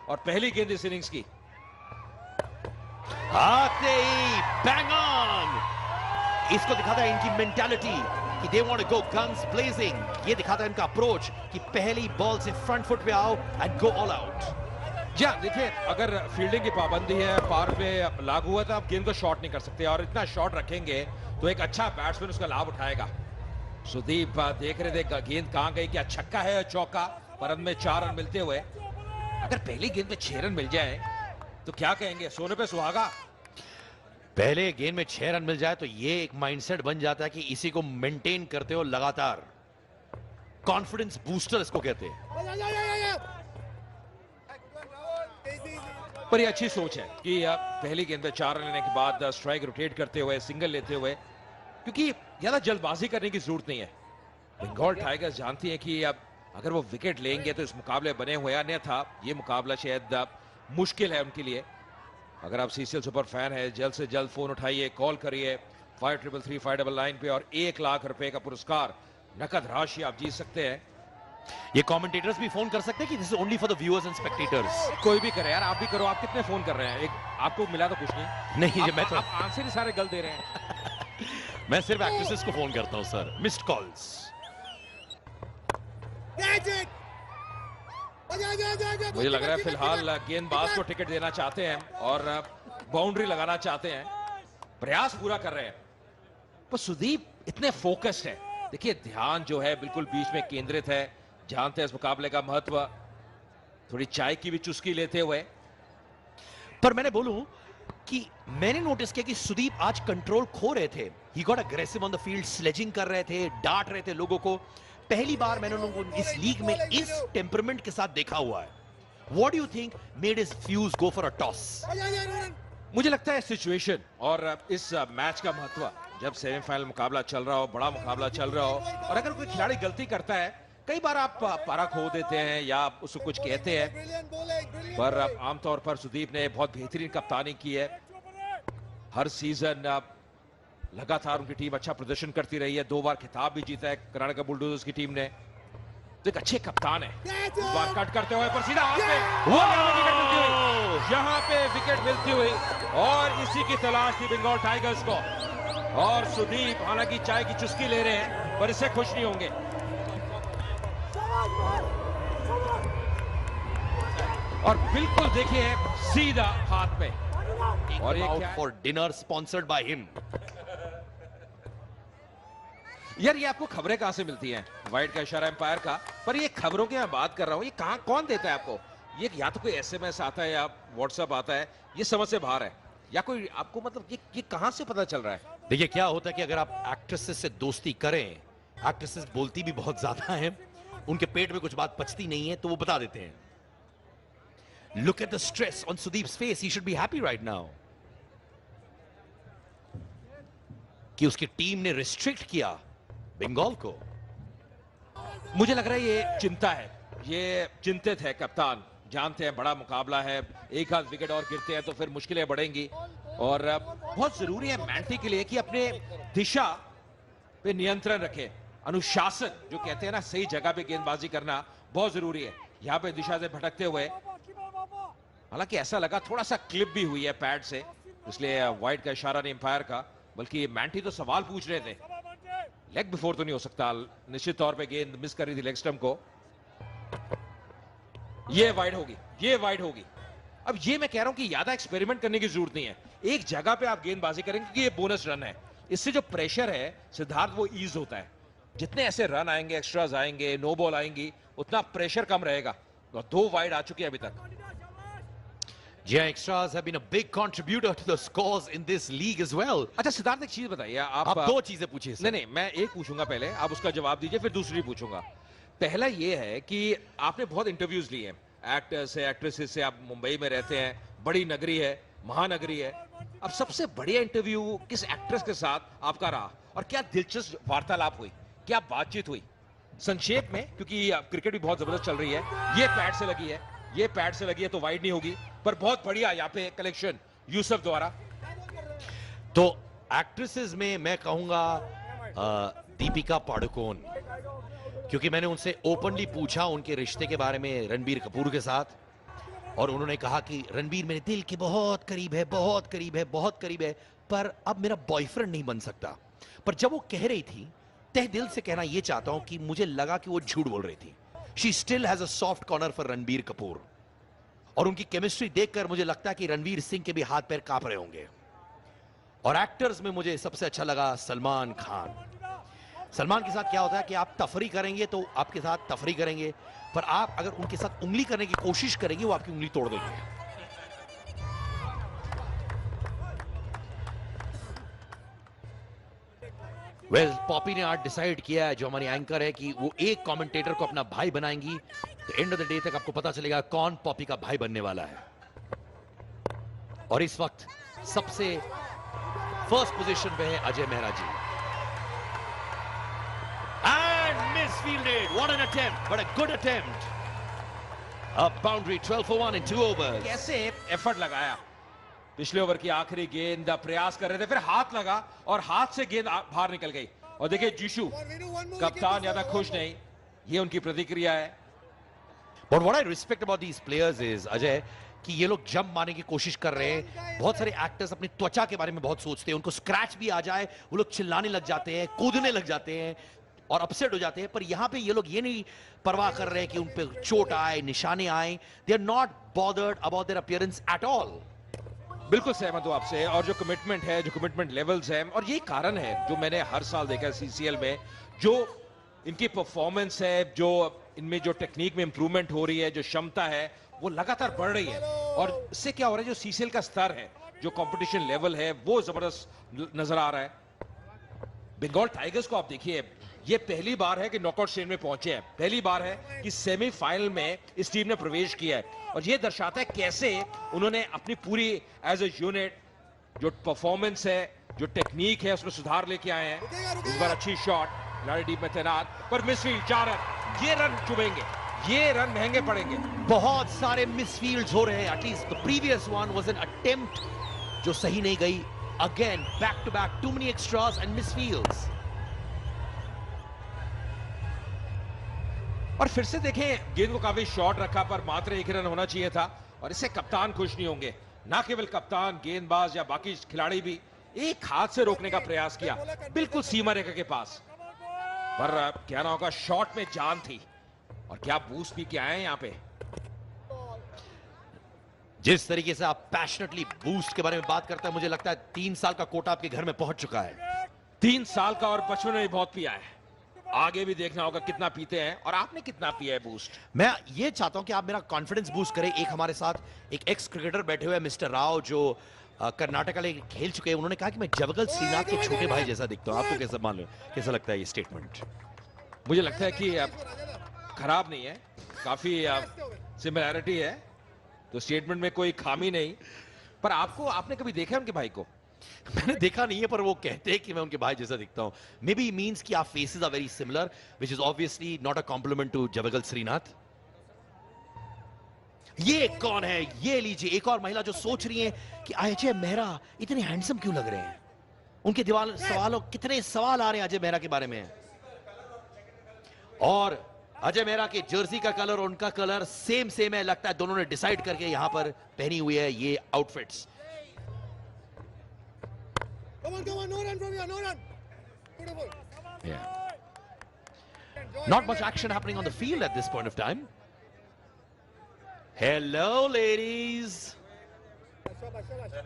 और पहली गेंद इस इनिंग्स की आते ही बैंग ऑन। इसको दिखाता है इनकी मेंटालिटी कि they want to go guns blazing. ये दिखाता है इनका अप्रोच कि पहली बॉल से फ्रंट फुट पे आओ एंड गो ऑल आउट। जी हाँ, देखिए अगर फील्डिंग की पाबंदी है, पार पे लागू हुआ तो आप गेंद को शॉट नहीं कर सकते, और इतना शॉट रखेंगे तो एक अच्छा बैट्समैन उसका लाभ उठाएगा। सुदीप देख रहे थे गेंद कहां गई, क्या छक्का है या चौका, पर अंत में 4 रन मिलते हुए। अगर पहली गेंद पे 6 रन मिल जाए तो क्या कहेंगे, सोने पे सुहागा। पहले गेंद में 6 रन मिल जाए तो ये एक माइंडसेट बन जाता है कि इसी को मेंटेन करते हो लगातार। कॉन्फिडेंस बूस्टर इसको कहते हैं। पर ये अच्छी सोच है कि पहली गेंद पे 4 रन लेने के बाद स्ट्राइक रोटेट करते हुए, सिंगल लेते हुए, क्योंकि ज्यादा जल्दबाजी करने की जरूरत नहीं है। बंगाल टाइगर्स जानती है कि अब अगर वो विकेट लेंगे तो इस मुकाबले बने हुए, अन्यथा ये मुकाबला शायद मुश्किल है उनके लिए। अगर आप सीसीएल सुपर फैन है, जल्द से जल्द फोन उठाइए, कॉल करिए 533599 पे, और 1 लाख रुपए का पुरस्कार नकद राशि आप जीत सकते हैं। ये कमेंटेटर्स भी फोन कर सकते हैं कि this is only for the viewers and spectators. कोई भी करे यार, आप भी करो। आप कितने फोन कर रहे हैं? एक आपको मिला तो कुछ नहीं। नहीं, मैं तो आप आंसर ही सारे गलत दे रहे हैं। मैं सिर्फ एक्ट्रेसेस को फोन करता हूं सर, मिस्ड कॉल्स। मुझे लग रहा है फिलहाल गेंदबाज को टिकट देना चाहते हैं और बाउंड्री लगाना चाहते हैं, प्रयास पूरा कर रहे हैं। पर सुदीप इतने फोकस्ड है, देखिए ध्यान जो है बिल्कुल बीच में केंद्रित है, जानते हैं इस मुकाबले का महत्व। थोड़ी चाय की भी चुस्की लेते हुए। पर मैंने बोलूं कि मैंने नोटिस किया कि सुदीप आज कंट्रोल खो रहे थे। He got aggressive on the field, sledging कर रहे थे, डांट रहे थे लोगों को। पहली बार मैंने उनको इस लीग में इस टेम्परामेंट के साथ देखा हुआ है। What do you think made his fuse go for a toss? मुझे लगता है सिचुएशन और इस मैच का महत्व, जब सेमीफाइनल मुकाबला चल रहा हो, बड़ा मुकाबला चल रहा हो, और अगर कोई खिलाड़ी गलती करता है, कई बार आप पारा खो देते हैं या उसको कुछ कहते हैं, पर आमतौर पर सुदीप ने बहुत बेहतरीन कप्तानी की है। हर सीजन लगातार उनकी टीम अच्छा प्रदर्शन करती रही है, 2 बार खिताब भी जीता है कर्नाटक बुलडोजर्स की टीम ने। तो एक अच्छे कप्तान है। इस बार कट करते हुए पर सीधा हाथ पे, यहाँ पे विकेट मिलती हुई, और इसी की तलाश थी बंगाल टाइगर्स को। और सुदीप हालांकि चाय की चुस्की ले रहे हैं, पर इससे खुश नहीं होंगे। और बिल्कुल देखिए सीधा हाथ पे, और ये for dinner sponsored by him. यार ये आपको खबरें कहां से मिलती हैं? वाइड का इशारा एम्पायर का, पर ये खबरों की मैं बात कर रहा हूं, ये कहां कौन देता है आपको? ये या तो कोई एसएमएस आता है या व्हाट्सएप आता है, ये समझ से बाहर है, या कोई आपको मतलब ये कहां से पता चल रहा है? देखिए क्या होता है कि अगर आप एक्ट्रेसेस से दोस्ती करें, एक्ट्रेसेस बोलती भी बहुत ज्यादा हैं, उनके पेट में कुछ बात पचती नहीं है तो वो बता देते हैं। Look at the stress on Sudip's face, he should be happy right now कि उसकी टीम ने रिस्ट्रिक्ट किया बंगाल को। मुझे लग रहा है ये चिंता है, ये चिंतित है कप्तान। जानते हैं बड़ा मुकाबला है, एक आध विकेट और गिरते हैं तो फिर मुश्किलें बढ़ेंगी, और बहुत जरूरी है मैंटी के लिए कि अपने दिशा पे नियंत्रण रखे। अनुशासन जो कहते हैं ना, सही जगह पे गेंदबाजी करना बहुत जरूरी है। यहां पे दिशा से भटकते हुए, हालांकि ऐसा लगा थोड़ा सा क्लिप भी हुई है पैड से, इसलिए वाइड का इशारा नहीं एम्पायर का, बल्कि मैंटी तो सवाल पूछ रहे थे। लेग बिफोर तो नहीं हो सकता, निश्चित तौर पे गेंद मिस कर रही थी लेग स्टंप को। ये वाइड होगी, ये वाइड होगी। अब ये मैं कह रहा हूं कि ज्यादा एक्सपेरिमेंट करने की जरूरत नहीं है, एक जगह पे आप गेंदबाजी करेंगे क्योंकि ये बोनस रन है। इससे जो प्रेशर है सिद्धार्थ, वो ईज होता है। जितने ऐसे रन आएंगे, एक्स्ट्राज आएंगे, नो बॉल आएंगी, उतना प्रेशर कम रहेगा। और 2 वाइड आ चुके हैं अभी तक। Yeah, extras have been a big contributor to the scores in this league as well. अच्छा सिद्धार्थ, एक चीज बताइए आप 2 चीजें पूछिए। नहीं, मैं एक पूछूंगा पहले, आप उसका जवाब दीजिए, फिर दूसरी पूछूंगा। पहला ये है कि आपने बहुत इंटरव्यूज लिए हैं एक्टर्स से, एक्ट्रेसेस से, आप मुंबई में रहते हैं, बड़ी नगरी है, महानगरी है। अब सबसे बढ़िया इंटरव्यू किस एक्ट्रेस के साथ आपका रहा, और क्या दिलचस्प वार्तालाप हुई, क्या बातचीत हुई? संक्षेप में, क्योंकि क्रिकेट भी बहुत जबरदस्त चल रही है। ये पैड से लगी है, ये पैड से लगी है तो वाइड नहीं होगी, पर बहुत बढ़िया यहाँ पे कलेक्शन यूसुफ द्वारा। तो एक्ट्रेसेस में मैं कहूंगा दीपिका पाडुकोन, क्योंकि मैंने उनसे ओपनली पूछा उनके रिश्ते के बारे में रणबीर कपूर के साथ। और उन्होंने कहा कि रणबीर मेरे दिल के बहुत करीब है, बहुत करीब है, बहुत करीब है, पर अब मेरा बॉयफ्रेंड नहीं बन सकता। पर जब वो कह रही थी, तह दिल से कहना यह चाहता हूं कि मुझे लगा कि वो झूठ बोल रही थी। She still has a soft corner for Ranbir Kapoor, और उनकी केमिस्ट्री देखकर मुझे लगता है कि रणवीर सिंह के भी हाथ पैर कांप रहे होंगे। और एक्टर्स में मुझे सबसे अच्छा लगा सलमान खान। सलमान के साथ क्या होता है कि आप तफरी करेंगे तो आपके साथ तफरी करेंगे, पर आप अगर उनके साथ उंगली करने की कोशिश करेंगे वो आपकी उंगली तोड़ देंगे। वेल, पॉपी ने आज डिसाइड किया है, जो हमारी एंकर है, कि वो एक कमेंटेटर को अपना भाई बनाएंगी। तो एंड ऑफ द डे तक आपको पता चलेगा कौन पॉपी का भाई बनने वाला है। और इस वक्त सबसे फर्स्ट पोजीशन पे है Ajay Mehra ji. And misfielded, what an attempt, but a good attempt. A boundary, 12 for 1 in 2 overs। कैसे एफर्ट लगाया, पिछले ओवर की आखिरी गेंद प्रयास कर रहे थे, फिर हाथ लगा और हाथ से गेंद बाहर निकल गई। और देखिए जीशु कप्तान ज्यादा खुश नहीं, ये उनकी प्रतिक्रिया है। But what I respect about these players is, Ajay, कि ये लोग जंप मारने की कोशिश कर रहे हैं। बहुत सारे एक्टर्स अपनी त्वचा के बारे में बहुत सोचते हैं, उनको स्क्रैच भी आ जाए वो लोग चिल्लाने लग जाते हैं, कूदने लग जाते हैं और अपसेट हो जाते हैं। पर यहां पे ये लोग ये नहीं परवाह कर रहे हैं कि उन पे चोट आए, निशाने आए। They are not bothered about their appearance at all. बिल्कुल सहमत हूं आपसे। और जो कमिटमेंट है, जो कमिटमेंट लेवल्स हैं, और ये कारण है जो मैंने हर साल देखा है सीसीएल में, जो इनकी परफॉर्मेंस है, जो इनमें जो टेक्निक में इंप्रूवमेंट हो रही है, जो क्षमता है, वो लगातार बढ़ रही है। और इससे क्या हो रहा है, जो सीसीएल का स्तर है, जो कंपटीशन लेवल है, वो जबरदस्त नजर आ रहा है। बंगाल टाइगर्स को आप देखिए, ये पहली बार है कि नॉकआउट स्टेज में पहुंचे हैं, पहली बार है कि सेमीफाइनल में इस टीम ने प्रवेश किया है। और ये दर्शाता है कैसे उन्होंने अपनी पूरी एज ए यूनिट जो परफॉर्मेंस है, जो टेक्निक है, उसमें सुधार लेके आए हैं। इस बार अच्छी शॉट, खिलाड़ी डीप में तैनात, पर मिसफील्ड, 4 रन। ये रन चुभेंगे, ये रन महंगे पड़ेंगे। बहुत सारे मिसफील्ड्स हो रहे हैं। At least the previous one was an attempt जो सही नहीं गई। Again back to back, too many extras and misfields. और फिर से देखें, गेंद को काफी शॉर्ट रखा, पर मात्र 1 रन होना चाहिए था। और इससे कप्तान खुश नहीं होंगे। ना केवल कप्तान, गेंदबाज या बाकी खिलाड़ी भी एक हाथ से रोकने का प्रयास किया, बिल्कुल सीमा रेखा के पास। पर क्या ना होगा, शॉट में जान थी। और क्या बूस्ट भी क्या है यहाँ पे। जिस तरीके से आप पैशनेटली बूस्ट के बारे में बात करते हैं, मुझे लगता है 3 साल का कोटा आपके घर में पहुंच चुका है। 3 साल का, और बचपन में भी बहुत पिया है। आगे भी देखना होगा कितना पीते हैं, और आपने कितना पिया है बूस्ट। मैं ये चाहता हूं कि आप मेरा कॉन्फिडेंस बूस्ट करें। एक हमारे साथ एक एक्स क्रिकेटर बैठे हुए हैं, मिस्टर राव, जो कर्नाटका में खेल चुके हैं। उन्होंने कहा कि मैं जवगल श्रीनाथ के छोटे भाई जैसा दिखता हूं। आपको कैसा मान लो, कैसा लगता है ये स्टेटमेंट? मुझे लगता है कि खराब नहीं है, काफी सिमिलैरिटी है, तो स्टेटमेंट में कोई खामी नहीं। पर आपने कभी देखा है उनके भाई को? मैंने देखा नहीं है, पर वो कहते हैं कि मैं उनके भाई जैसा दिखता हूं। मे बी मीन्स कि आप faces are very similar, which is obviously not a compliment to Javagal Srinath. ये कौन है? ये लीजिए, एक और महिला जो सोच रही है कि अजय मेहरा इतने हैंडसम क्यों लग रहे हैं। उनके सवालों, कितने सवाल आ रहे हैं अजय मेहरा के बारे में। और अजय मेहरा के जर्सी का कलर और उनका कलर सेम है। लगता है दोनों ने डिसाइड करके यहां पर पहनी हुई है ये outfits. Come on, no run from here, no run. Beautiful. Yeah. Not much action happening on the field at this point of time. Hello, ladies. Shabash, shabash.